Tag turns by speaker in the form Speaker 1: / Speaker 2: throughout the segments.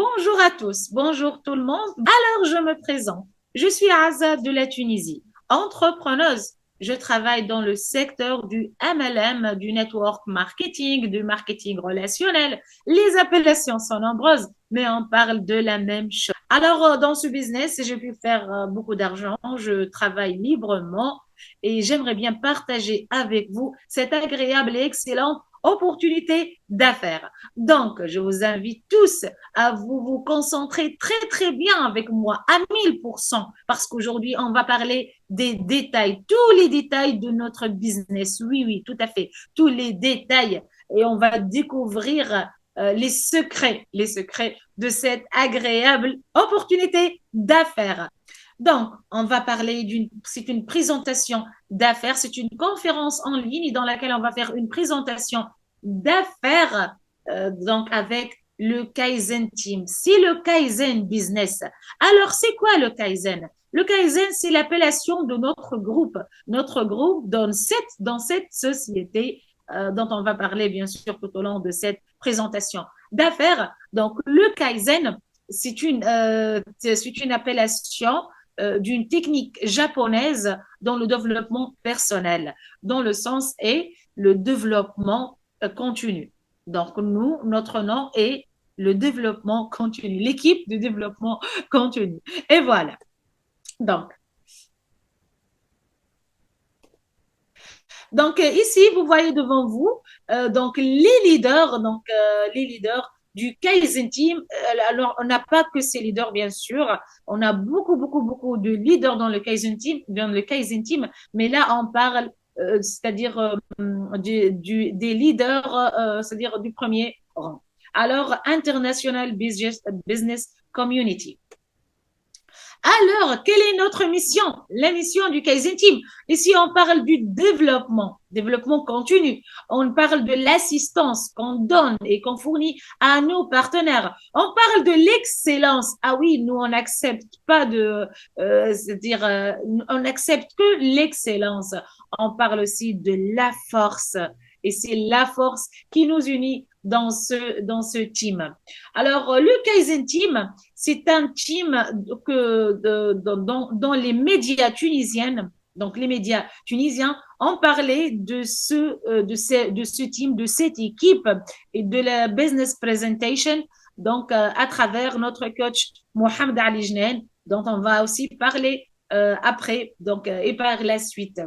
Speaker 1: Bonjour à tous, bonjour tout le monde. Alors, je me présente. Je suis Aza de la Tunisie, entrepreneuse. Je travaille dans le secteur du MLM, du network marketing, du marketing relationnel. Les appellations sont nombreuses, mais on parle de la même chose. Alors, dans ce business, j'ai pu faire beaucoup d'argent. Je travaille librement et j'aimerais bien partager avec vous cette agréable et excellente opportunité d'affaires. Donc, je vous invite tous à vous concentrer très, très bien avec moi à 1000%, parce qu'aujourd'hui, on va parler des détails, tous les détails de notre business. Oui, oui, tout à fait, tous les détails. Et on va découvrir les secrets de cette agréable opportunité d'affaires. Donc, on va parler c'est une présentation d'affaires, c'est une conférence en ligne dans laquelle on va faire une présentation d'affaires, donc avec le Kaizen Team. C'est le Kaizen Business. Alors, c'est quoi le Kaizen? Le Kaizen, c'est l'appellation de notre groupe. Notre groupe dans cette société dont on va parler, bien sûr, tout au long de cette présentation d'affaires. Donc, le Kaizen, c'est une appellation d'une technique japonaise dans le développement personnel, dont le sens est le développement continu. Donc, notre nom est le développement continu, l'équipe de développement continu. Et voilà. Donc, ici, vous voyez devant vous les leaders du Kaizen Team. Alors, on n'a pas que ces leaders, bien sûr. On a beaucoup, beaucoup, beaucoup de leaders dans le Kaizen Team. Mais là, on parle, c'est-à-dire des leaders, c'est-à-dire du premier rang. Alors, International Business Community. Alors, quelle est notre mission? La mission du Kaizen Team. Ici, on parle du développement continu. On parle de l'assistance qu'on donne et qu'on fournit à nos partenaires. On parle de l'excellence. Ah oui, nous, on n'accepte pas c'est-à-dire, on n'accepte que l'excellence. On parle aussi de la force. Et c'est la force qui nous unit dans ce team. Alors, le Kaizen Team, c'est un team dans les médias tunisiennes, donc les médias tunisiens ont parlé de ce team, de cette équipe et de la business presentation, donc à travers notre coach Mohamed Ali Jnen, dont on va aussi parler après, donc et par la suite.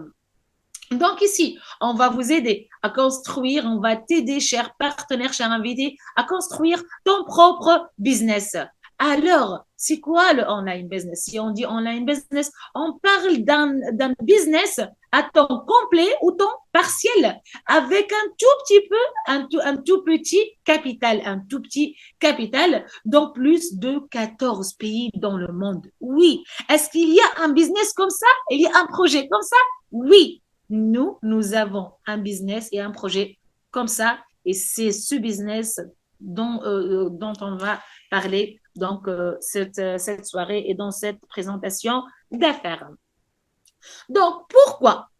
Speaker 1: Donc ici, on va vous aider à construire, on va t'aider, cher partenaire, cher invité, à construire ton propre business. Alors, c'est quoi le online business? Si on dit online business, on parle d'un business à temps complet ou temps partiel, avec un tout petit capital dans plus de 14 pays dans le monde. Oui. Est-ce qu'il y a un business comme ça? Il y a un projet comme ça? Oui. Nous avons un business et un projet comme ça, et c'est ce business dont on va parler donc cette soirée et dans cette présentation d'affaires. Donc,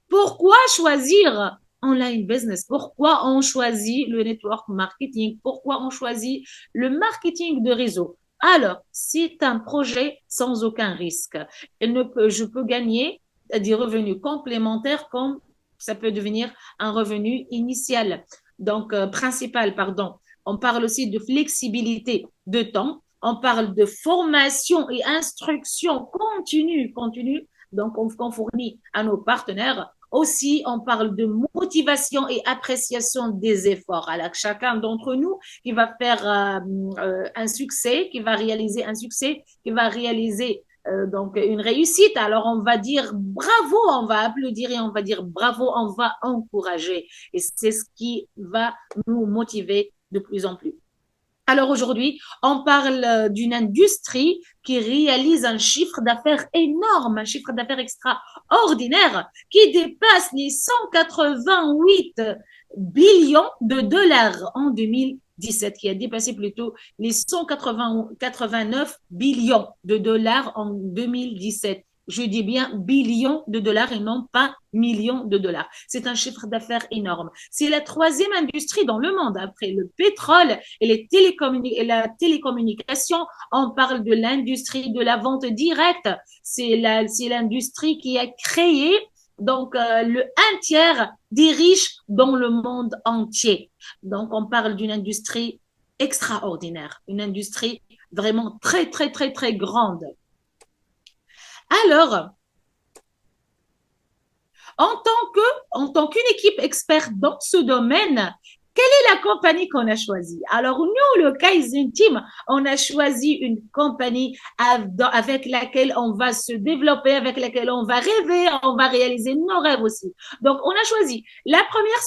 Speaker 1: pourquoi choisir online business? Pourquoi on choisit le network marketing? Pourquoi on choisit le marketing de réseau? Alors, c'est un projet sans aucun risque. Je peux gagner des revenus complémentaires comme ça peut devenir un revenu initial, donc principal, pardon. On parle aussi de flexibilité de temps. On parle de formation et instruction continue donc qu'on fournit à nos partenaires. Aussi, on parle de motivation et appréciation des efforts. Alors, chacun d'entre nous qui va faire un succès, qui va réaliser un succès, qui va réaliser donc une réussite. Alors, on va dire bravo, on va applaudir et on va dire bravo, on va encourager. Et c'est ce qui va nous motiver de plus en plus. Alors aujourd'hui, on parle d'une industrie qui réalise un chiffre d'affaires énorme, un chiffre d'affaires extraordinaire qui dépasse les 188 billions de dollars en 2017, qui a dépassé plutôt les 189 billions de dollars en 2017. Je dis bien billions de dollars et non pas millions de dollars. C'est un chiffre d'affaires énorme. C'est la troisième industrie dans le monde après le pétrole et la télécommunication. On parle de l'industrie de la vente directe. C'est l'industrie qui a créé donc le un tiers des riches dans le monde entier. Donc on parle d'une industrie extraordinaire, une industrie vraiment très, très, très, très grande. Alors, en tant qu'une équipe experte dans ce domaine, quelle est la compagnie qu'on a choisie? Alors, nous, le Kaizen Team, on a choisi une compagnie avec laquelle on va se développer, avec laquelle on va rêver, on va réaliser nos rêves aussi. Donc, on a choisi la première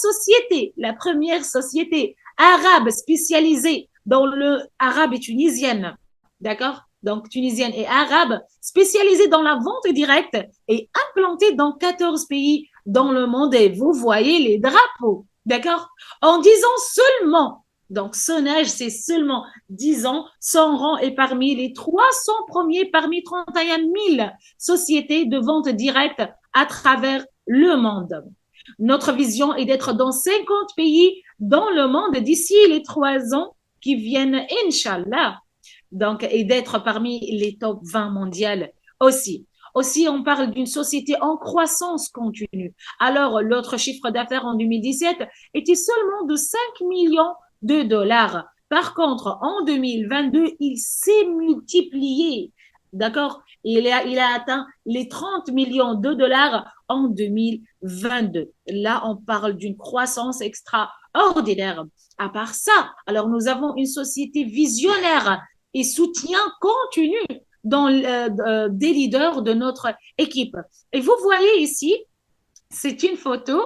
Speaker 1: société arabe spécialisée dans le arabe et tunisienne. D'accord? Donc tunisienne et arabe, spécialisée dans la vente directe et implantée dans 14 pays dans le monde. Et vous voyez les drapeaux, d'accord? En 10 ans seulement, donc son âge, c'est seulement 10 ans, son rang est parmi les 300 premiers parmi 31 000 sociétés de vente directe à travers le monde. Notre vision est d'être dans 50 pays dans le monde d'ici les 3 ans qui viennent, Inch'Allah. Donc, et d'être parmi les top 20 mondiales aussi. Aussi, on parle d'une société en croissance continue. Alors, l'autre chiffre d'affaires en 2017 était seulement de 5 millions de dollars. Par contre, en 2022, il s'est multiplié. D'accord? Il a atteint les 30 millions de dollars en 2022. Là, on parle d'une croissance extraordinaire. À part ça, alors nous avons une société visionnaire et soutien continu dans des leaders de notre équipe. Et vous voyez ici, c'est une photo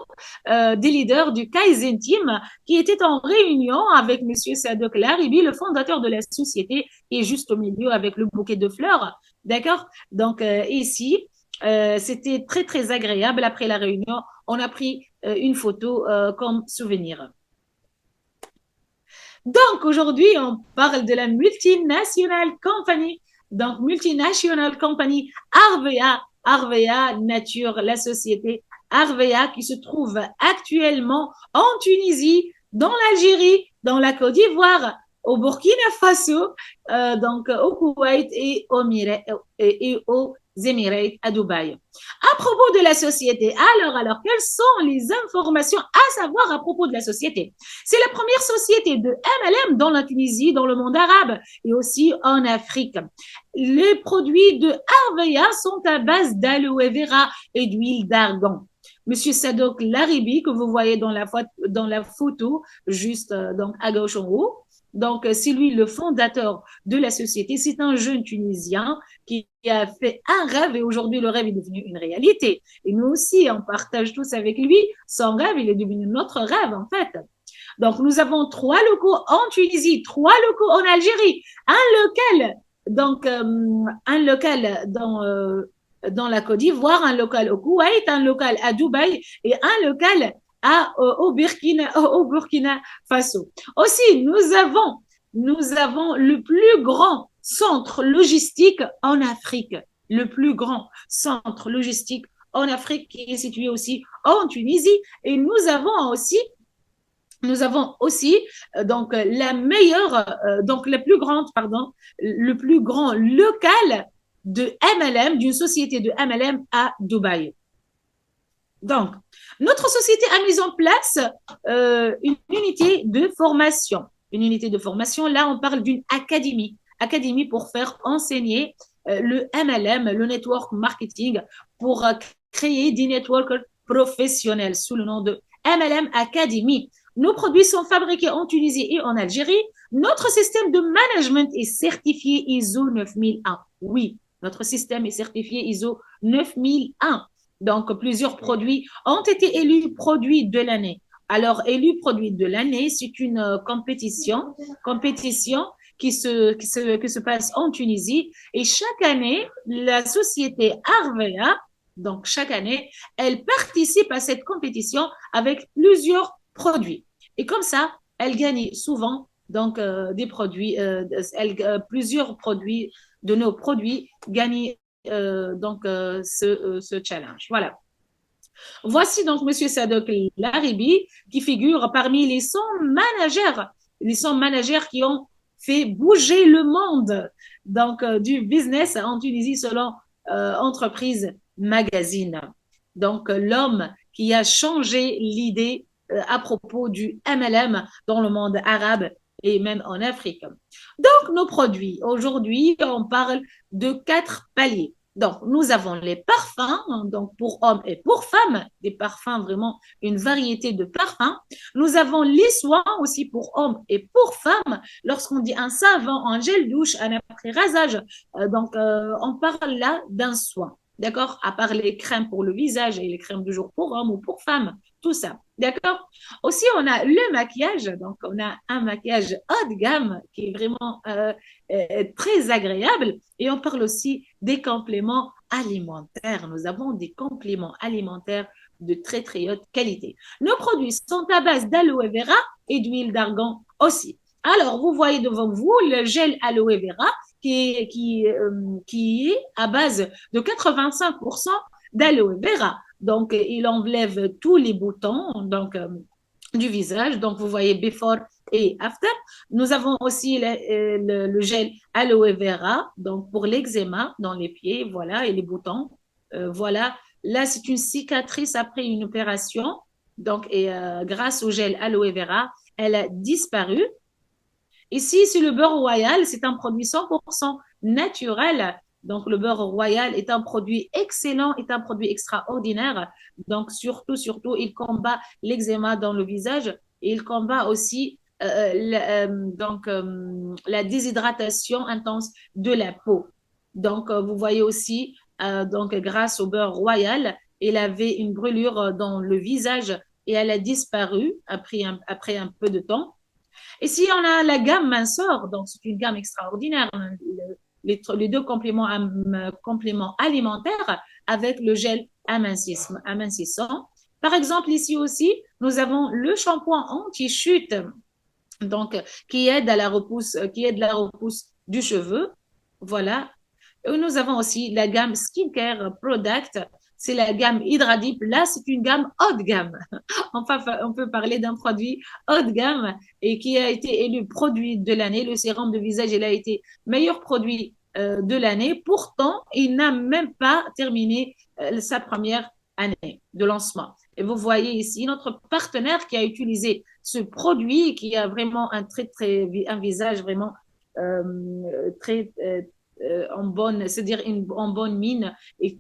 Speaker 1: des leaders du Kaizen Team qui était en réunion avec Monsieur Sadok Laribi, le fondateur de la société, et juste au milieu avec le bouquet de fleurs. D'accord? Donc ici, c'était très, très agréable. Après la réunion, on a pris une photo comme souvenir. Donc, aujourd'hui, on parle de la multinational company. Donc, multinational company Arvea, Arvea Nature, la société Arvea qui se trouve actuellement en Tunisie, dans l'Algérie, dans la Côte d'Ivoire, au Burkina Faso, donc au Koweït et aux Émirats, à Dubaï. À propos de la société, alors, quelles sont les informations à savoir à propos de la société? C'est la première société de MLM dans la Tunisie, dans le monde arabe et aussi en Afrique. Les produits de Arvea sont à base d'aloe vera et d'huile d'argan. Monsieur Sadok Laribi, que vous voyez dans la photo, juste donc à gauche en haut, donc c'est lui le fondateur de la société. C'est un jeune Tunisien qui a fait un rêve et aujourd'hui le rêve est devenu une réalité. Et nous aussi, on partage tous avec lui son rêve, il est devenu notre rêve en fait. Donc, nous avons 3 locaux en Tunisie, 3 locaux en Algérie, un local dans la Côte d'Ivoire, un local au Koweït, un local à Dubaï et un local au Burkina Faso. Aussi, nous avons le plus grand centre logistique en Afrique, le plus grand centre logistique en Afrique qui est situé aussi en Tunisie. Et nous avons aussi donc la plus grande, pardon, le plus grand local de MLM, d'une société de MLM à Dubaï. Donc, notre société a mis en place une unité de formation. Une unité de formation, là, on parle d'une académie. Académie pour faire enseigner le MLM, le network marketing, pour créer des networks professionnels sous le nom de MLM Academy. Nos produits sont fabriqués en Tunisie et en Algérie. Notre système de management est certifié ISO 9001. Oui, notre système est certifié ISO 9001. Donc, plusieurs produits ont été élus produits de l'année. Alors, élu produit de l'année, c'est une compétition qui se passe en Tunisie. Et chaque année, la société Arvea, donc chaque année, elle participe à cette compétition avec plusieurs produits. Et comme ça, elle gagne souvent donc des produits, plusieurs produits de nos produits gagnent ce challenge. Voilà. Voici donc M. Sadok Laribi qui figure parmi les 100 managers qui ont fait bouger le monde donc du business en Tunisie selon Entreprise Magazine. Donc l'homme qui a changé l'idée à propos du MLM dans le monde arabe et même en Afrique. Donc nos produits, aujourd'hui on parle de 4 paliers. Donc, nous avons les parfums, donc pour hommes et pour femmes, des parfums vraiment une variété de parfums. Nous avons les soins aussi pour hommes et pour femmes. Lorsqu'on dit un savon, un gel douche, un après-rasage, on parle là d'un soin. D'accord? À part les crèmes pour le visage et les crèmes du jour pour hommes ou pour femmes, tout ça. D'accord? Aussi, on a le maquillage. Donc, on a un maquillage haut de gamme qui est vraiment très agréable. Et on parle aussi des compléments alimentaires. Nous avons des compléments alimentaires de très, très haute qualité. Nos produits sont à base d'aloe vera et d'huile d'argan aussi. Alors, vous voyez devant vous le gel aloe vera qui est à base de 85% d'aloe vera. Donc, il enlève tous les boutons du visage. Donc, vous voyez before et after. Nous avons aussi le gel aloe vera, donc pour l'eczéma dans les pieds, voilà, et les boutons. Voilà, là, c'est une cicatrice après une opération. Donc, grâce au gel aloe vera, elle a disparu. Ici, c'est le beurre royal, c'est un produit 100% naturel. Donc, le beurre royal est un produit excellent, est un produit extraordinaire. Donc, surtout, il combat l'eczéma dans le visage et il combat aussi la déshydratation intense de la peau. Donc, vous voyez aussi, donc, grâce au beurre royal, il avait une brûlure dans le visage et elle a disparu après un peu de temps. Et si on a la gamme minceur, donc c'est une gamme extraordinaire, les deux compléments alimentaires avec le gel amincissant. Par exemple, ici aussi, nous avons le shampoing anti-chute, donc qui aide la repousse du cheveu. Voilà. Et nous avons aussi la gamme Skincare Product. C'est la gamme Hydradip. Là, c'est une gamme haut de gamme. On peut parler d'un produit haut de gamme et qui a été élu produit de l'année. Le sérum de visage, il a été meilleur produit de l'année. Pourtant, il n'a même pas terminé sa première année de lancement. Et vous voyez ici notre partenaire qui a utilisé ce produit, qui a vraiment un visage vraiment très en bonne, c'est-à-dire en bonne mine, et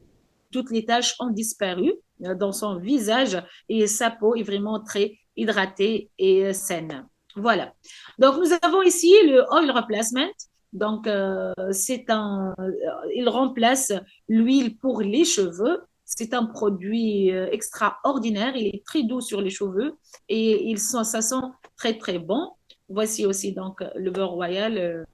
Speaker 1: toutes les taches ont disparu dans son visage et sa peau est vraiment très hydratée et saine. Voilà. Donc, nous avons ici le oil replacement. Donc, il remplace l'huile pour les cheveux. C'est un produit extraordinaire. Il est très doux sur les cheveux et ça sent très, très bon. Voici aussi donc le beurre royal.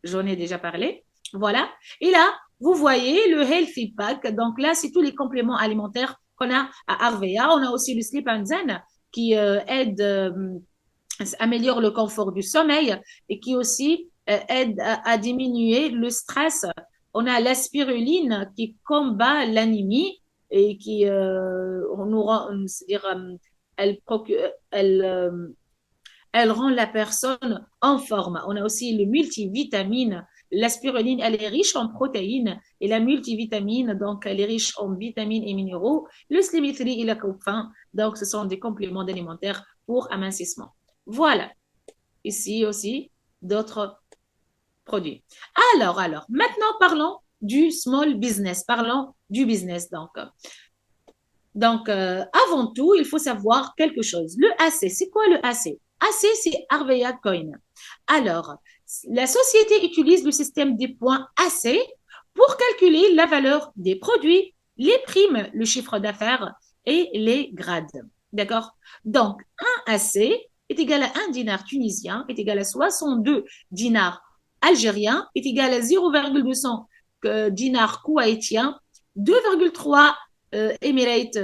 Speaker 1: J'en ai déjà parlé. Voilà. Et là, vous voyez le Healthy Pack. Donc là, c'est tous les compléments alimentaires qu'on a à Arvea. On a aussi le Sleep and Zen qui améliore le confort du sommeil et qui aussi aide à diminuer le stress. On a la spiruline qui combat l'anémie et qui nous rend, c'est-à-dire, elle, elle rend la personne en forme. On a aussi le multivitamine. La spiruline, elle est riche en protéines et la multivitamine, donc, elle est riche en vitamines et minéraux. Le slimitry et la coupe-fin, donc, ce sont des compléments alimentaires pour amincissement. Voilà. Ici aussi, d'autres produits. Alors, maintenant, parlons du small business. Parlons du business, donc, avant tout, il faut savoir quelque chose. Le AC, c'est quoi le AC? AC, c'est Arvea Coin. Alors, la société utilise le système des points AC pour calculer la valeur des produits, les primes, le chiffre d'affaires et les grades. D'accord? Donc, un AC est égal à 1 dinar tunisien, est égal à 62 dinars algériens, est égal à 0,200 dinars kuwaïtiens, 2,3 Emirates,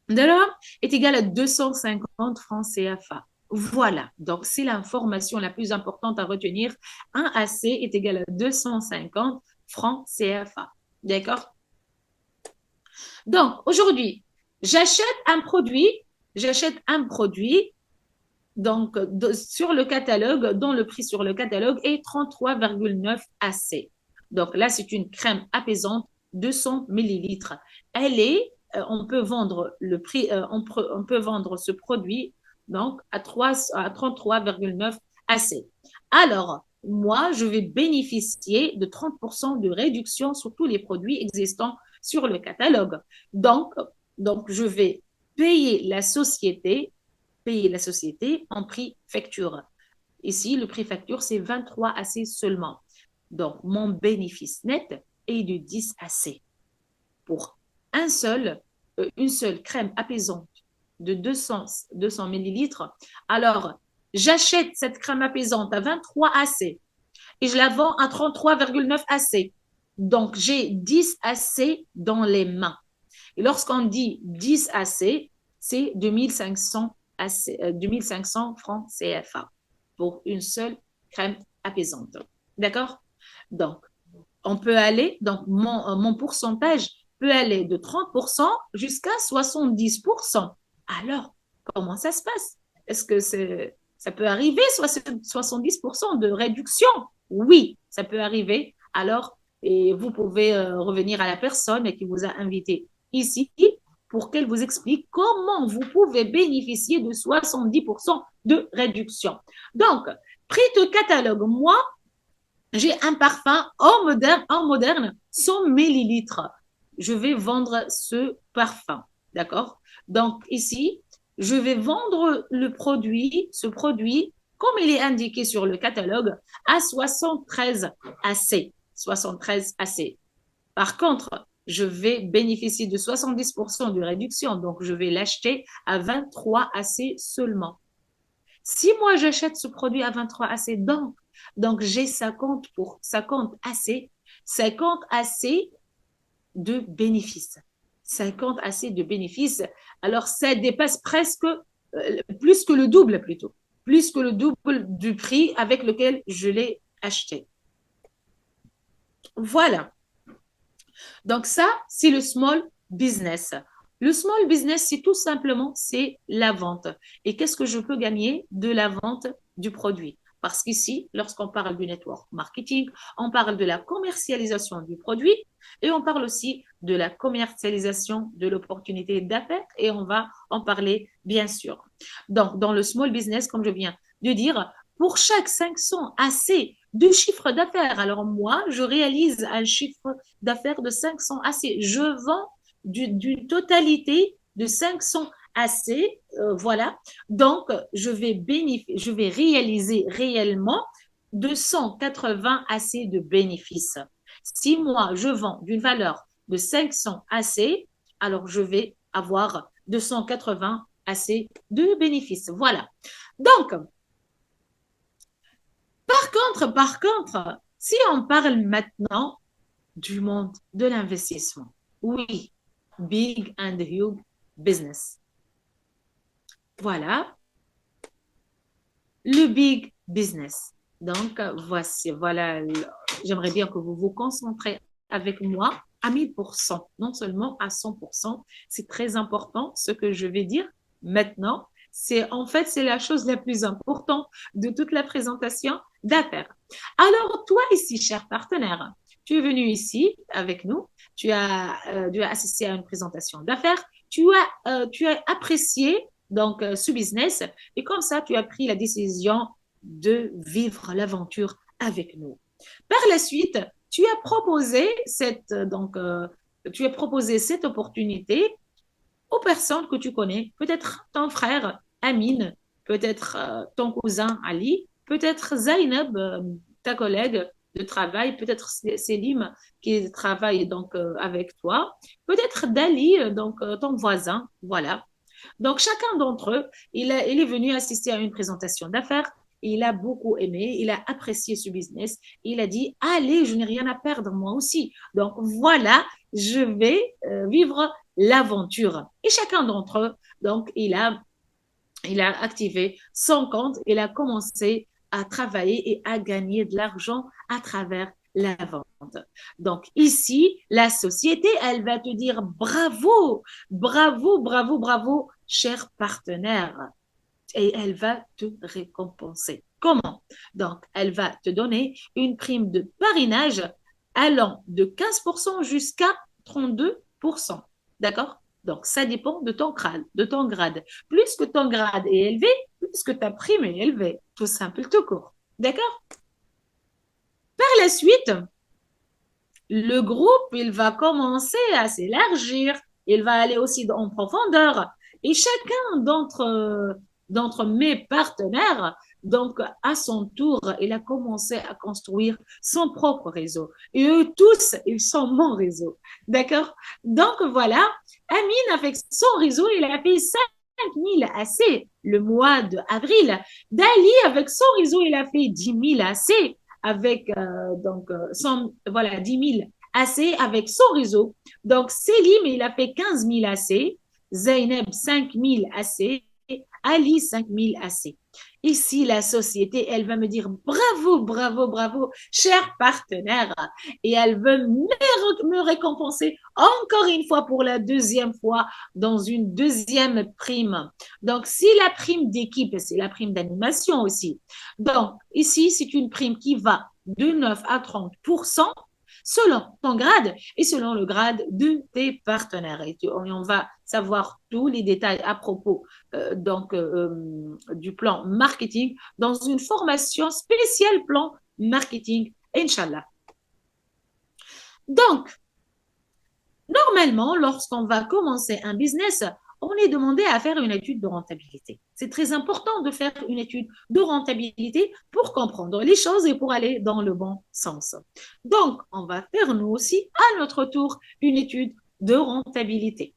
Speaker 1: dollar est égal à 250 francs CFA. Voilà, donc c'est l'information la plus importante à retenir. Un AC est égal à 250 francs CFA. D'accord? Donc, aujourd'hui, j'achète un produit, donc sur le catalogue, dont le prix sur le catalogue est 33,9 AC. Donc là, c'est une crème apaisante 200 millilitres. On peut vendre le prix, on peut vendre ce produit donc à 33,9 AC. Alors, moi, je vais bénéficier de 30% de réduction sur tous les produits existants sur le catalogue. Donc, je vais payer la société en prix facture. Ici, le prix facture, c'est 23 AC seulement. Donc, mon bénéfice net est de 10 AC pour une seule crème apaisante de 200 millilitres. Alors, j'achète cette crème apaisante à 23 AC et je la vends à 33,9 AC. Donc, j'ai 10 AC dans les mains. Et lorsqu'on dit 10 AC, c'est 2500 francs CFA pour une seule crème apaisante. D'accord? Donc, mon pourcentage peut aller de 30% jusqu'à 70%. Alors, comment ça se passe? Est-ce que ça peut arriver, 70% de réduction? Oui, ça peut arriver. Alors, et vous pouvez revenir à la personne qui vous a invité ici pour qu'elle vous explique comment vous pouvez bénéficier de 70% de réduction. Donc, prix de catalogue, moi, j'ai un parfum en moderne 100 millilitres. Je vais vendre ce parfum, d'accord? Donc ici, je vais vendre ce produit, comme il est indiqué sur le catalogue, à 73 AC. 73 AC. Par contre, je vais bénéficier de 70% de réduction, donc je vais l'acheter à 23 AC seulement. Si moi j'achète ce produit à 23 AC, donc j'ai 50 AC, 50 AC de bénéfices. 50 AC de bénéfices. Alors ça dépasse presque plus que le double plutôt. Plus que le double du prix avec lequel je l'ai acheté. Voilà. Donc ça, c'est le small business. Le small business, c'est tout simplement, c'est la vente. Et qu'est-ce que je peux gagner de la vente du produit? Parce qu'ici, lorsqu'on parle du network marketing, on parle de la commercialisation du produit et on parle aussi de la commercialisation de l'opportunité d'affaires et on va en parler bien sûr. Donc, dans le small business, comme je viens de dire, pour chaque 500 AC de chiffre d'affaires, alors moi, je réalise un chiffre d'affaires de 500 AC. Je vends d'une totalité de 500 AC, voilà. Donc, je vais réaliser réellement 280 AC de bénéfices. Si moi, je vends d'une valeur de 500 AC, alors je vais avoir 280 AC de bénéfices. Voilà. Donc, par contre, si on parle maintenant du monde de l'investissement, oui, big and huge business. Voilà, le big business. Donc, voilà, j'aimerais bien que vous vous concentrez avec moi à 1000%, non seulement à 100%. C'est très important ce que je vais dire maintenant. C'est la chose la plus importante de toute la présentation d'affaires. Alors, toi ici, cher partenaire, tu es venu ici avec nous, tu as assisté à une présentation d'affaires, tu as apprécié donc ce business et comme ça, tu as pris la décision de vivre l'aventure avec nous. Par la suite, tu as proposé cette opportunité aux personnes que tu connais, peut-être ton frère Amine, peut-être ton cousin Ali, peut-être Zainab, ta collègue de travail, peut-être Selim qui travaille donc avec toi, peut-être Dali, ton voisin, voilà. Donc chacun d'entre eux, il est venu assister à une présentation d'affaires. Il a beaucoup aimé, il a apprécié ce business. Il a dit, allez, je n'ai rien à perdre moi aussi. Donc voilà, je vais vivre l'aventure. Et chacun d'entre eux, donc, il a activé son compte, il a commencé à travailler et à gagner de l'argent à travers la vente. Donc ici, la société, elle va te dire bravo, bravo, bravo, bravo, cher partenaire. Et elle va te récompenser. Comment? Donc, elle va te donner une prime de parrainage allant de 15% jusqu'à 32%. D'accord? Donc, ça dépend de ton grade, Plus que ton grade est élevé, plus que ta prime est élevée. Tout simple, tout court. D'accord? Par la suite, le groupe, il va commencer à s'élargir. Il va aller aussi en profondeur. Et chacun d'entre mes partenaires, donc à son tour, il a commencé à construire son propre réseau. Et eux tous, ils sont mon réseau. D'accord? Donc voilà, Amine, avec son réseau, il a fait 5 000 AC le mois d'avril. Dali, avec son réseau, il a fait 10 000 AC avec voilà, 10 000 AC avec son réseau. Donc, Selim, il a fait 15 000 AC, Zainab, 5 000 AC, Ali, 5 000 AC. Ici, la société, elle va me dire bravo, bravo, bravo, cher partenaire. Et elle veut me récompenser encore une fois pour la deuxième fois dans une deuxième prime. Donc, si la prime d'équipe, c'est la prime d'animation aussi. Donc, ici, c'est une prime qui va de 9 à 30% selon ton grade et selon le grade de tes partenaires. Et on va savoir tous les détails à propos du plan marketing dans une formation spéciale plan marketing, Inch'Allah. Donc, normalement, lorsqu'on va commencer un business, on est demandé à faire une étude de rentabilité. C'est très important de faire une étude de rentabilité pour comprendre les choses et pour aller dans le bon sens. Donc, on va faire nous aussi, à notre tour, une étude de rentabilité.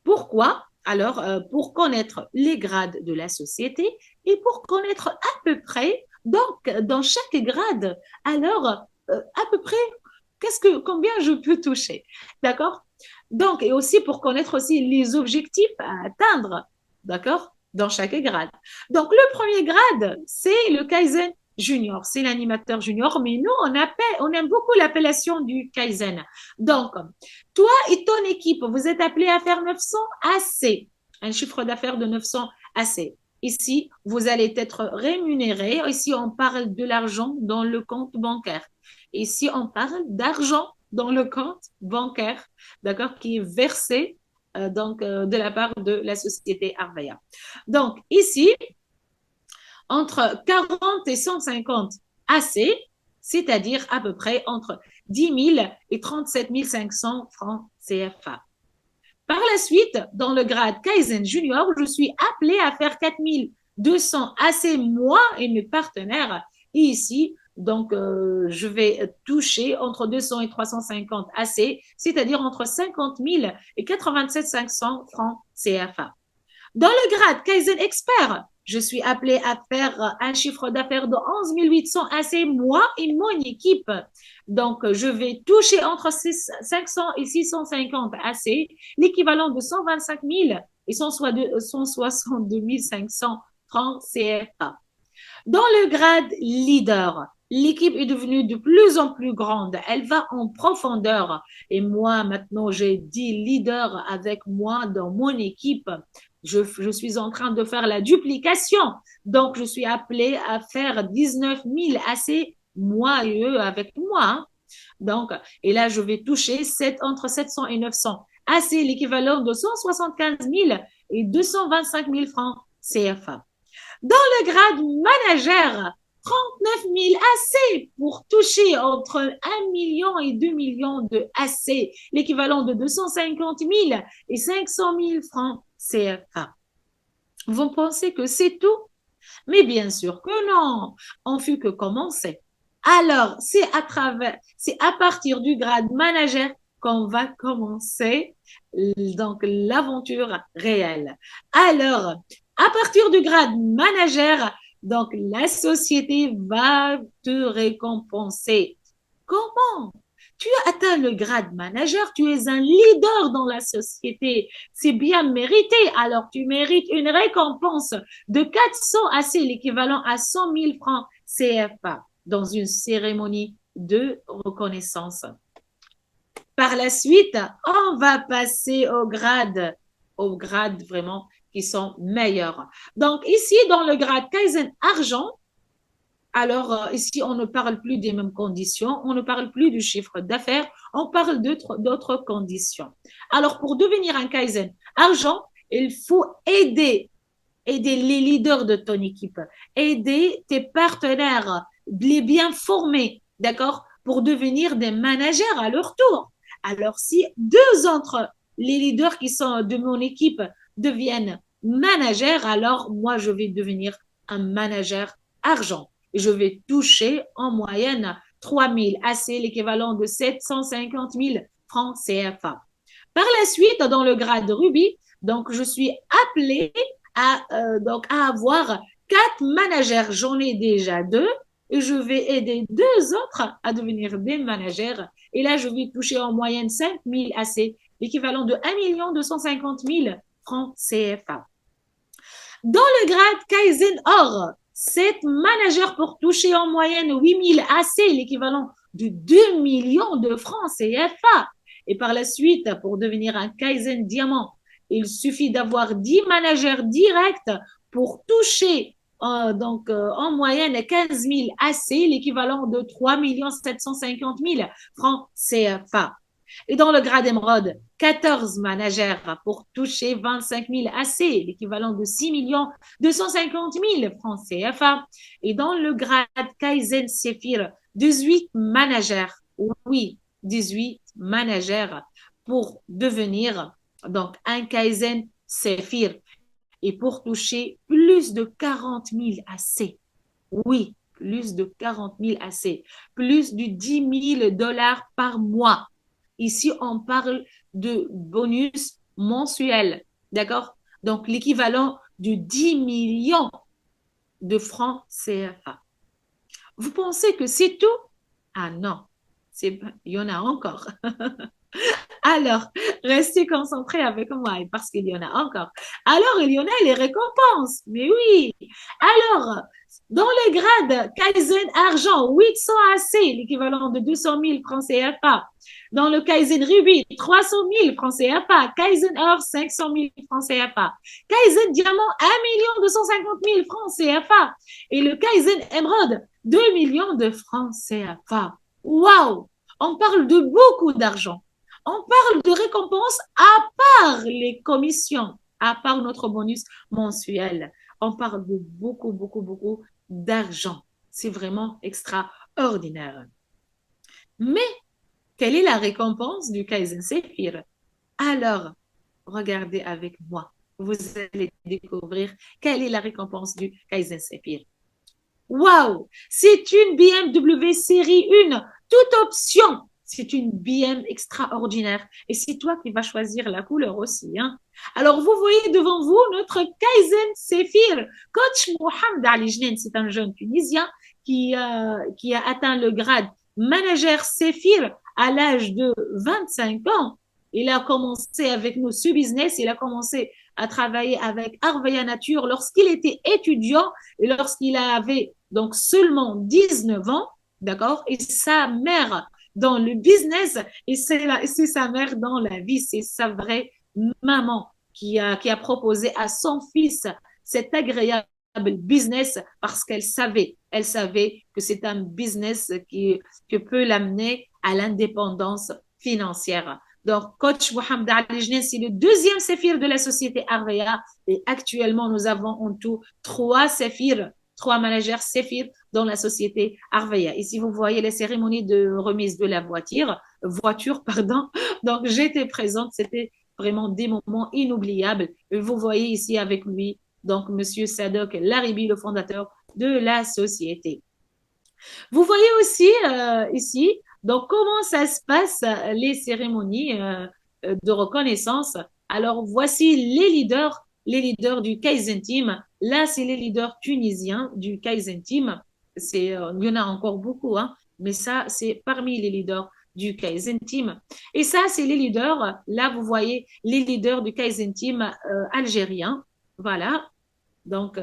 Speaker 1: Pourquoi? Alors, pour connaître les grades de la société et pour connaître à peu près, donc, dans chaque grade, alors, à peu près, combien je peux toucher. D'accord? Donc, et aussi pour connaître aussi les objectifs à atteindre. D'accord? Dans chaque grade. Donc, le premier grade, c'est le Kaizen Junior. C'est l'animateur junior, mais nous, on aime beaucoup l'appellation du Kaizen. Donc, toi et ton équipe, vous êtes appelés à faire 900 AC, un chiffre d'affaires de 900 AC. Ici, vous allez être rémunéré. Ici, on parle de l'argent dans le compte bancaire. Ici, on parle d'argent dans le compte bancaire, d'accord, qui est versé de la part de la société Arvaya. Donc, ici, entre 40 et 150 AC, c'est-à-dire à peu près entre 10 000 et 37 500 francs CFA. Par la suite, dans le grade Kaizen Junior, je suis appelé à faire 4 200 AC, moi et mes partenaires. Et ici, donc, je vais toucher entre 200 et 350 AC, c'est-à-dire entre 50 000 et 87 500 francs CFA. Dans le grade Kaizen Expert, je suis appelé à faire un chiffre d'affaires de 11 800 AC, moi et mon équipe. Donc, je vais toucher entre 500 et 650 AC, l'équivalent de 125 000 et 162 500 francs CFA. Dans le grade leader, l'équipe est devenue de plus en plus grande. Elle va en profondeur. Et moi, maintenant, j'ai 10 leaders avec moi dans mon équipe. Je suis en train de faire la duplication. Donc, je suis appelée à faire 19 000 AC, moi et eux avec moi. Donc, et là, je vais toucher entre 700 et 900 AC, l'équivalent de 175 000 et 225 000 francs CFA. Dans le grade manager, 39 000 AC pour toucher entre 1 million et 2 millions de AC, l'équivalent de 250 000 et 500 000 francs CFA. Vous pensez que c'est tout? Mais bien sûr que non, on fut que commencer. Alors, c'est à partir du grade manager qu'on va commencer donc l'aventure réelle. Alors, à partir du grade manager, donc la société va te récompenser. Comment? Tu atteins le grade manager, tu es un leader dans la société. C'est bien mérité. Alors, tu mérites une récompense de 400 AC, l'équivalent à 100 000 francs CFA, dans une cérémonie de reconnaissance. Par la suite, on va passer aux grades vraiment qui sont meilleurs. Donc ici, dans le grade Kaizen Argent, alors ici, on ne parle plus des mêmes conditions, on ne parle plus du chiffre d'affaires, on parle d'autres conditions. Alors pour devenir un Kaizen Argent, il faut aider les leaders de ton équipe, aider tes partenaires, les bien former, d'accord, pour devenir des managers à leur tour. Alors, si deux entre les leaders qui sont de mon équipe deviennent managers, alors moi, je vais devenir un manager argent. Et je vais toucher en moyenne 3 000, assez l'équivalent de 750 000 francs CFA. Par la suite, dans le grade Ruby, donc je suis appelée à avoir 4 managers. J'en ai déjà 2 et je vais aider 2 autres à devenir des managers. Et là, je vais toucher en moyenne 5 000 AC, l'équivalent de 1 250 000 francs CFA. Dans le grade Kaizen Or, 7 managers pour toucher en moyenne 8 000 AC, l'équivalent de 2 millions de francs CFA. Et par la suite, pour devenir un Kaizen Diamant, il suffit d'avoir 10 managers directs pour toucher en moyenne 15 000 AC, l'équivalent de 3 750 000 francs CFA. Et dans le grade émeraude, 14 managers pour toucher 25 000 AC, l'équivalent de 6 250 000 francs CFA. Et dans le grade Kaizen Sephir, 18 managers, oui, 18 managers pour devenir donc un Kaizen Sephir et pour toucher plus de 40 000 AC. Oui, plus de 40 000 AC, plus de 10 000 dollars par mois. Ici, on parle de bonus mensuel, d'accord? Donc, l'équivalent de 10 millions de francs CFA. Vous pensez que c'est tout? Ah non, il y en a encore. Alors, restez concentrés avec moi parce qu'il y en a encore. Alors, il y en a les récompenses. Mais oui. Alors, dans le grade Kaizen Argent, 800 AC, l'équivalent de 200 000 francs CFA. Dans le Kaizen Ruby, 300 000 francs CFA. Kaizen Or, 500 000 francs CFA. Kaizen Diamant, 1 250 000 francs CFA. Et le Kaizen Emerald, 2 millions de francs CFA. Waouh! On parle de beaucoup d'argent. On parle de récompenses à part les commissions, à part notre bonus mensuel. On parle de beaucoup, beaucoup, beaucoup d'argent. C'est vraiment extraordinaire. Mais quelle est la récompense du Kaizen Sephir? Alors, regardez avec moi. Vous allez découvrir quelle est la récompense du Kaizen Sephir. Waouh! C'est une BMW série 1, toute option. C'est une BM extraordinaire. Et c'est toi qui vas choisir la couleur aussi. Hein? Alors, vous voyez devant vous notre Kaizen Sephir. Coach Mohamed Ali Jnen, c'est un jeune Tunisien qui a atteint le grade manager Sephir à l'âge de 25 ans. Il a commencé avec nous ce business. Il a commencé à travailler avec Arveya Nature lorsqu'il était étudiant et lorsqu'il avait donc seulement 19 ans, d'accord? Et sa mère dans le business et c'est sa mère dans la vie, c'est sa vraie maman qui a proposé à son fils cet agréable business parce qu'elle savait que c'est un business qui peut l'amener à l'indépendance financière. Donc, coach Mohamed Ali Jnen, c'est le deuxième séphir de la société Arveya et actuellement, nous avons en tout 3 séphirs, 3 managers séphir dans la société Arveya. Ici, vous voyez les cérémonies de remise de la voiture, pardon. Donc, j'étais présente, c'était vraiment des moments inoubliables. Et vous voyez ici avec lui, donc, Monsieur Sadok Laribi, le fondateur de la société. Vous voyez aussi ici, donc, comment ça se passe, les cérémonies de reconnaissance. Alors, voici les leaders du Kaizen Team. Là, c'est les leaders tunisiens du Kaizen Team. Il y en a encore beaucoup, hein, mais ça, c'est parmi les leaders du Kaizen Team. Et ça, c'est les leaders. Là, vous voyez les leaders du Kaizen Team algérien. Voilà. Donc,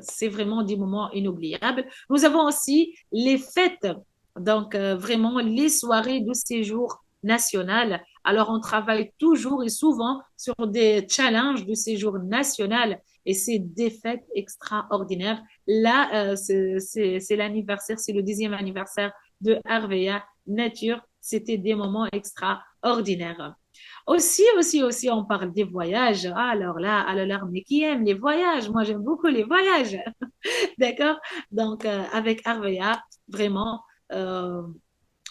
Speaker 1: c'est vraiment des moments inoubliables. Nous avons aussi les fêtes Donc, vraiment, les soirées de séjour national. Alors, on travaille toujours et souvent sur des challenges de séjour national et c'est des fêtes extraordinaires. Là, c'est l'anniversaire, c'est le 10e anniversaire de Harveya Nature. C'était des moments extraordinaires. Aussi, on parle des voyages. Alors là, mais qui aime les voyages? Moi, j'aime beaucoup les voyages. D'accord? Donc, avec Harveya, vraiment, euh,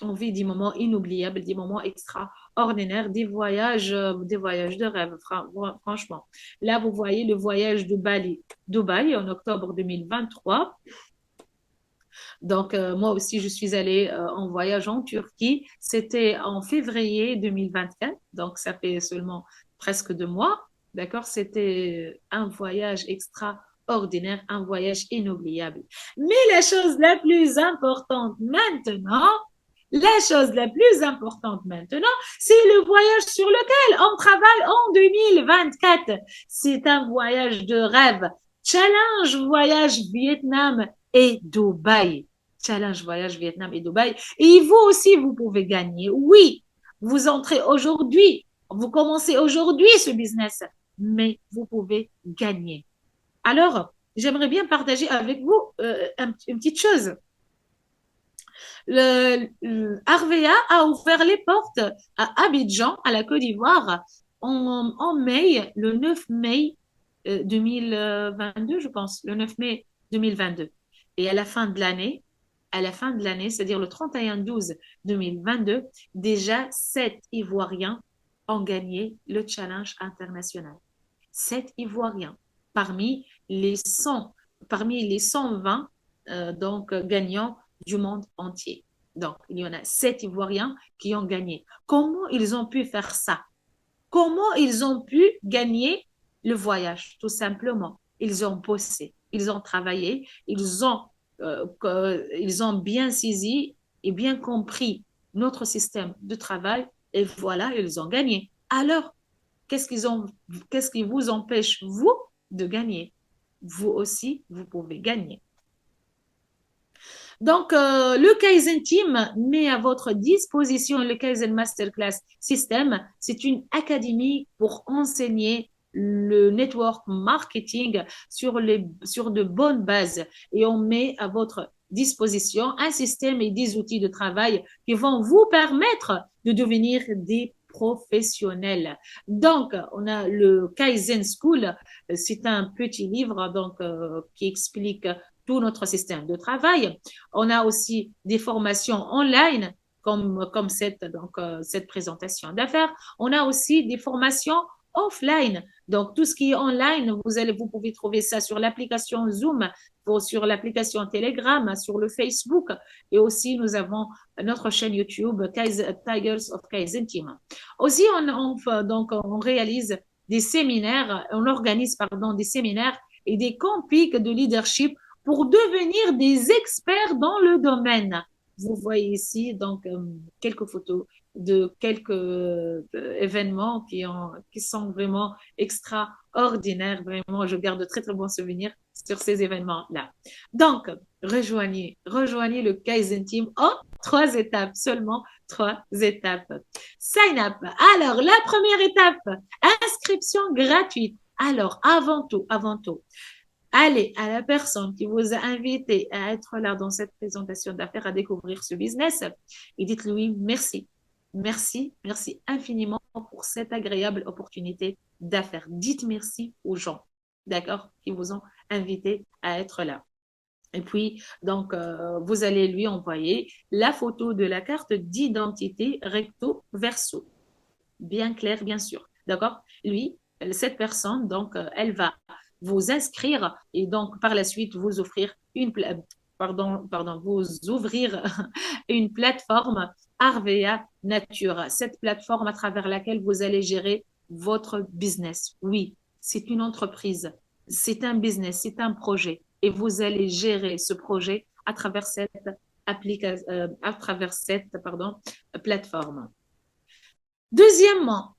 Speaker 1: on vit des moments inoubliables, des moments extraordinaires, des voyages de rêve, franchement. Là, vous voyez le voyage de Bali, Dubaï, en octobre 2023. Donc, moi aussi, je suis allée en voyage en Turquie. C'était en février 2024, donc ça fait seulement presque 2 mois. D'accord? C'était un voyage extraordinaire, un voyage inoubliable. Mais la chose la plus importante maintenant, c'est le voyage sur lequel on travaille en 2024. C'est un voyage de rêve. Challenge voyage Vietnam et Dubaï. Challenge voyage Vietnam et Dubaï. Et vous aussi, vous pouvez gagner. Oui, vous entrez aujourd'hui, vous commencez aujourd'hui ce business, mais vous pouvez gagner. Alors, j'aimerais bien partager avec vous une petite chose. Harvea a ouvert les portes à Abidjan, à la Côte d'Ivoire, en mai, le 9 mai 2022, je pense, le 9 mai 2022. Et à la fin de l'année, c'est-à-dire le 31-12-2022, déjà 7 Ivoiriens ont gagné le challenge international. 7 Ivoiriens parmi les 100, parmi les 120 donc gagnants du monde entier. Donc, il y en a 7 Ivoiriens qui ont gagné. Comment ils ont pu faire ça? Comment ils ont pu gagner le voyage? Tout simplement, ils ont bossé, ils ont travaillé, ils ont bien saisi et bien compris notre système de travail et voilà, ils ont gagné. Alors, qu'est-ce qui vous empêche, vous, de gagner? Vous aussi, vous pouvez gagner. Donc, le Kaizen Team met à votre disposition le Kaizen Masterclass System. C'est une académie pour enseigner le network marketing sur de bonnes bases. Et on met à votre disposition un système et des outils de travail qui vont vous permettre de devenir des professionnels. Donc, on a le Kaizen School. C'est un petit livre qui explique tout notre système de travail. On a aussi des formations online comme cette présentation d'affaires. On a aussi des formations offline. Donc, tout ce qui est online, vous pouvez trouver ça sur l'application Zoom, sur l'application Telegram, sur le Facebook. Et aussi, nous avons notre chaîne YouTube, Tigers of Kaizen Team. Aussi, on réalise des séminaires, on organise, pardon, des séminaires et des campiques de leadership pour devenir des experts dans le domaine. Vous voyez ici donc quelques photos de quelques événements qui sont vraiment extraordinaires. Vraiment, je garde de très très bons souvenirs sur ces événements-là. Donc, rejoignez le Kaizen Team en 3 étapes, seulement 3 étapes. Sign up. Alors, la première étape, inscription gratuite. Alors, avant tout, allez à la personne qui vous a invité à être là dans cette présentation d'affaires, à découvrir ce business et dites-lui merci. Merci, merci infiniment pour cette agréable opportunité d'affaires. Dites merci aux gens, d'accord, qui vous ont invité à être là. Et puis, donc, vous allez lui envoyer la photo de la carte d'identité recto verso. Bien clair, bien sûr. D'accord? Cette personne, donc, elle va vous inscrire et donc, par la suite, vous offrir vous ouvrir une plateforme Arvea Natura. Cette plateforme à travers laquelle vous allez gérer votre business. Oui, c'est une entreprise, c'est un business, c'est un projet et vous allez gérer ce projet à travers cette plateforme. Deuxièmement,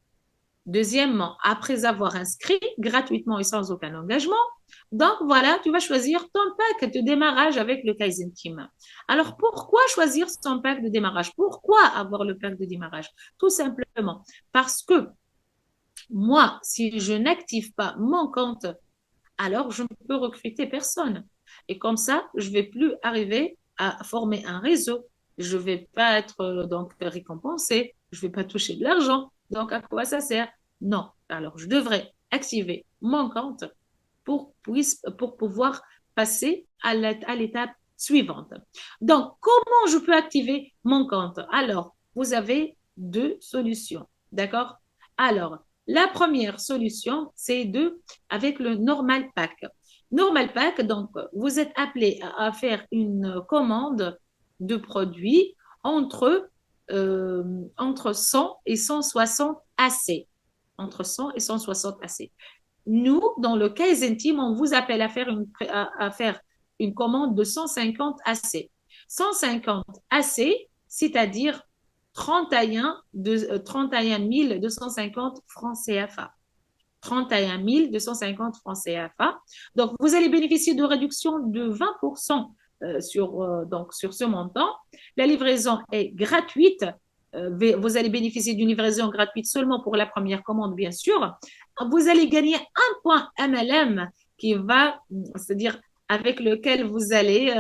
Speaker 1: après avoir inscrit gratuitement et sans aucun engagement, Donc, voilà, tu vas choisir ton pack de démarrage avec le Kaizen Team. Alors, pourquoi choisir son pack de démarrage? Pourquoi avoir le pack de démarrage? Tout simplement parce que moi, si je n'active pas mon compte, alors je ne peux recruter personne. Et comme ça, je ne vais plus arriver à former un réseau. Je ne vais pas être donc récompensé. Je ne vais pas toucher de l'argent. Donc, à quoi ça sert? Non. Alors, je devrais activer mon compte pour pouvoir passer à l'étape suivante. Donc, comment je peux activer mon compte? Alors, vous avez deux solutions. D'accord? Alors, la première solution, c'est avec le Normal Pack. Normal Pack, donc, vous êtes appelé à faire une commande de produits entre 100 et 160 AC. Entre 100 et 160 AC. Nous, dans le Kaizen Team, on vous appelle à faire une commande de 150 AC. 150 AC, c'est-à-dire 31 250 francs CFA. 31 250 francs CFA. Donc, vous allez bénéficier de réduction de 20% donc, sur ce montant. La livraison est gratuite. Vous allez bénéficier d'une livraison gratuite seulement pour la première commande, bien sûr. Vous allez gagner un point MLM c'est-à-dire avec lequel vous allez,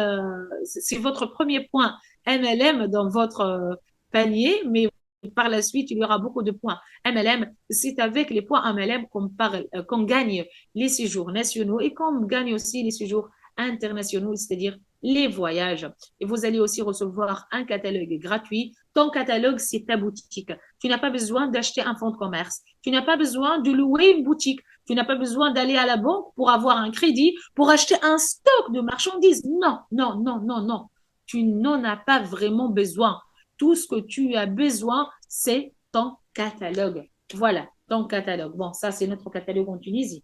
Speaker 1: c'est votre premier point MLM dans votre panier, mais par la suite, il y aura beaucoup de points MLM. C'est avec les points MLM qu'on gagne les séjours nationaux et qu'on gagne aussi les séjours internationaux, c'est-à-dire les voyages. Et vous allez aussi recevoir un catalogue gratuit. Ton catalogue, c'est ta boutique. Tu n'as pas besoin d'acheter un fonds de commerce. Tu n'as pas besoin de louer une boutique. Tu n'as pas besoin d'aller à la banque pour avoir un crédit, pour acheter un stock de marchandises. Non, non, non, non, non. Tu n'en as pas vraiment besoin. Tout ce que tu as besoin, c'est ton catalogue. Voilà, ton catalogue. Bon, ça, c'est notre catalogue en Tunisie.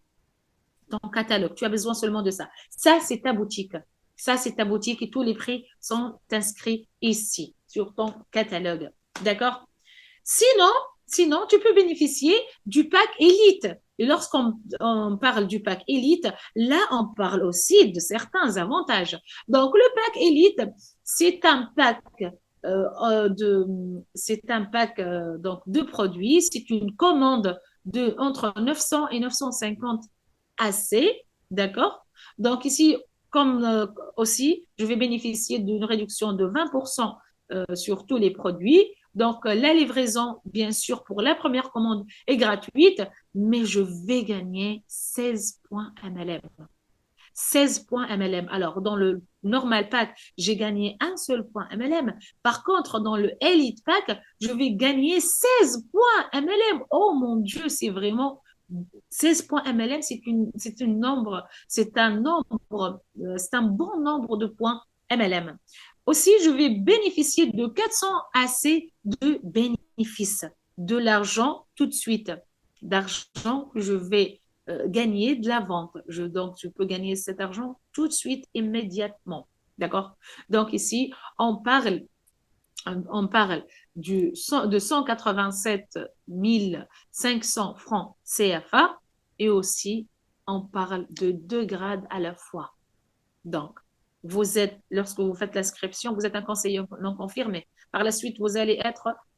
Speaker 1: Ton catalogue, tu as besoin seulement de ça. Ça, c'est ta boutique. Ça, c'est ta boutique et tous les prix sont inscrits ici, sur ton catalogue. D'accord? Sinon, tu peux bénéficier du pack Elite. Et lorsqu'on parle du pack Elite, là, on parle aussi de certains avantages. Donc, le pack Elite, c'est un pack donc de produits. C'est une commande entre 900 et 950 AC, d'accord? Donc ici, comme aussi, je vais bénéficier d'une réduction de 20% sur tous les produits. Donc, la livraison, bien sûr, pour la première commande est gratuite, mais je vais gagner 16 points MLM. 16 points MLM. Alors, dans le normal pack, j'ai gagné un seul point MLM. Par contre, dans le Elite pack, je vais gagner 16 points MLM. Oh mon Dieu, c'est vraiment 16 points MLM, c'est un nombre, c'est un bon nombre de points MLM. Aussi, je vais bénéficier de 400 AC de bénéfices, de l'argent tout de suite, d'argent que je vais gagner de la vente. Donc, je peux gagner cet argent tout de suite, immédiatement. D'accord? Donc, ici, on parle de 187 500 francs CFA et aussi on parle de 2 grades à la fois. Donc, lorsque vous faites l'inscription, vous êtes un conseiller non confirmé. Par la suite,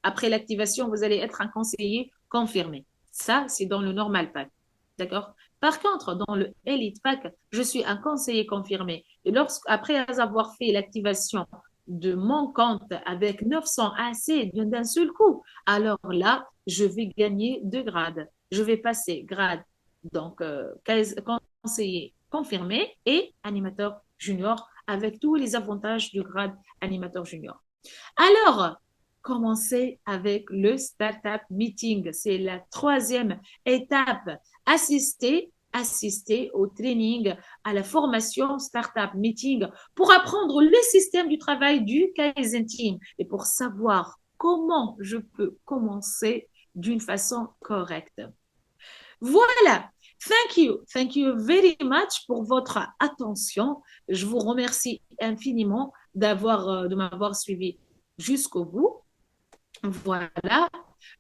Speaker 1: après l'activation, vous allez être un conseiller confirmé. Ça, c'est dans le normal pack. D'accord? Par contre, dans le Elite Pack, je suis un conseiller confirmé. Et après avoir fait l'activation de mon compte avec 900 AC d'un seul coup, alors là, je vais gagner 2 grades. Je vais passer grade, donc conseiller confirmé et animateur junior avec tous les avantages du grade animateur junior. Alors, commencez avec le Startup Meeting. C'est la troisième étape. Assister au training, à la formation Startup Meeting pour apprendre le système du travail du Kaizen Team et pour savoir comment je peux commencer d'une façon correcte. Voilà. Thank you very much pour votre attention. Je vous remercie infiniment de m'avoir suivi jusqu'au bout. Voilà.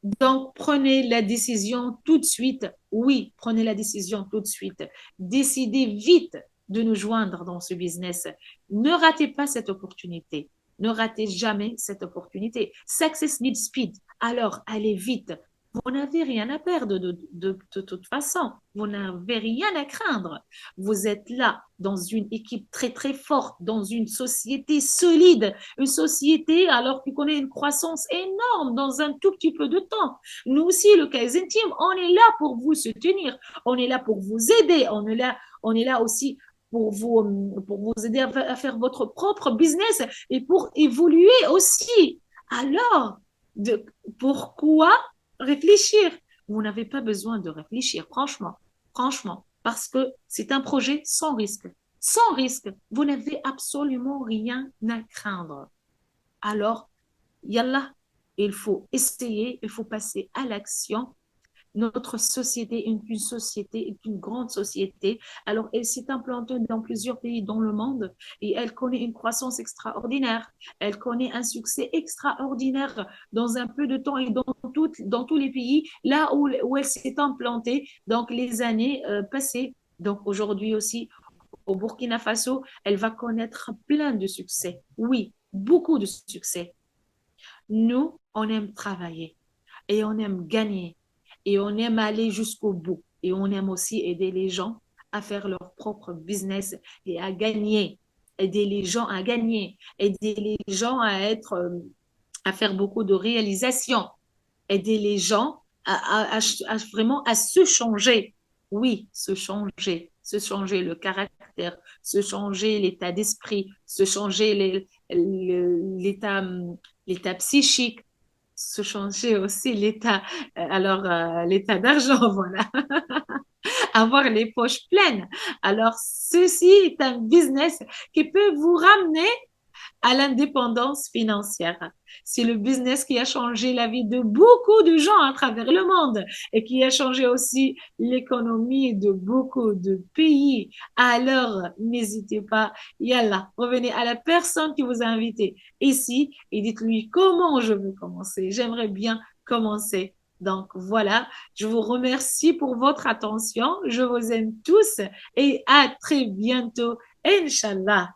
Speaker 1: Donc, prenez la décision tout de suite. Oui, prenez la décision tout de suite. Décidez vite de nous joindre dans ce business. Ne ratez pas cette opportunité. Ne ratez jamais cette opportunité. Success needs speed. Alors, allez vite. Vous n'avez rien à perdre de toute façon. Vous n'avez rien à craindre. Vous êtes là dans une équipe très, très forte, dans une société solide, une société alors qui connaît une croissance énorme dans un tout petit peu de temps. Nous aussi, le Kaizen Team, on est là pour vous soutenir. On est là pour vous aider. On est là aussi pour vous aider à faire votre propre business et pour évoluer aussi. Alors, pourquoi réfléchir? Vous n'avez pas besoin de réfléchir, franchement, parce que c'est un projet sans risque. Sans risque, vous n'avez absolument rien à craindre. Alors, yallah, il faut essayer, il faut passer à l'action. Notre société est une société, est une grande société. Alors, elle s'est implantée dans plusieurs pays dans le monde et elle connaît une croissance extraordinaire. Elle connaît un succès extraordinaire dans un peu de temps et dans tous les pays là où elle s'est implantée, donc les années passées. Donc, aujourd'hui aussi, au Burkina Faso, elle va connaître plein de succès. Oui, beaucoup de succès. Nous, on aime travailler et on aime gagner et on aime aller jusqu'au bout et on aime aussi aider les gens à faire leur propre business et à gagner, aider les gens à gagner, aider les gens à faire beaucoup de réalisations, aider les gens vraiment à se changer. Oui, se changer le caractère, se changer l'état d'esprit, se changer l'état psychique, se changer aussi l'état d'argent, voilà, avoir les poches pleines. Alors, ceci est un business qui peut vous ramener à l'indépendance financière. C'est le business qui a changé la vie de beaucoup de gens à travers le monde et qui a changé aussi l'économie de beaucoup de pays. Alors, n'hésitez pas, yallah, revenez à la personne qui vous a invité ici et dites-lui comment je veux commencer. J'aimerais bien commencer. Donc voilà, je vous remercie pour votre attention. Je vous aime tous et à très bientôt, Inch'Allah.